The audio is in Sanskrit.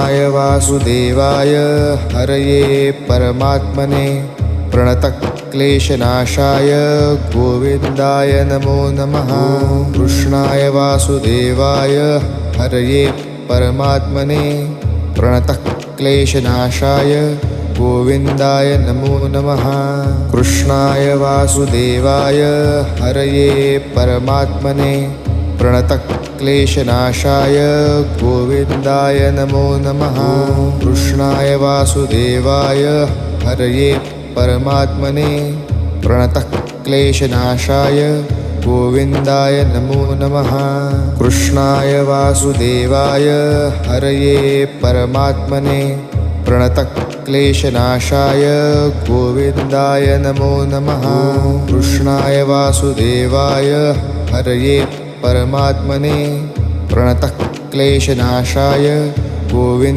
वासुदेवाय हरये परमात्मने प्रणतक्लेशनाशाय गोविन्दाय नमो नमः। कृष्णाय वासुदेवाय हरये परमात्मने प्रणतक्लेशनाशाय गोविन्दाय नमो नमः। कृष्णाय वासुदेवाय हरये परमात्मने प्रणतक्लेशनाशाय गोविन्दाय नमो नमः। कृष्णाय वासुदेवाय हरये परमात्मने प्रणतक्लेशनाशाय गोविन्दाय नमो नमः। कृष्णाय वासुदेवाय हरये परमात्मने प्रणतक्लेशनाशाय गोविन्दाय नमो नमः। कृष्णाय वासुदेवाय हरये परमात्मने प्रणतक्लेशनाशाय गोविन्द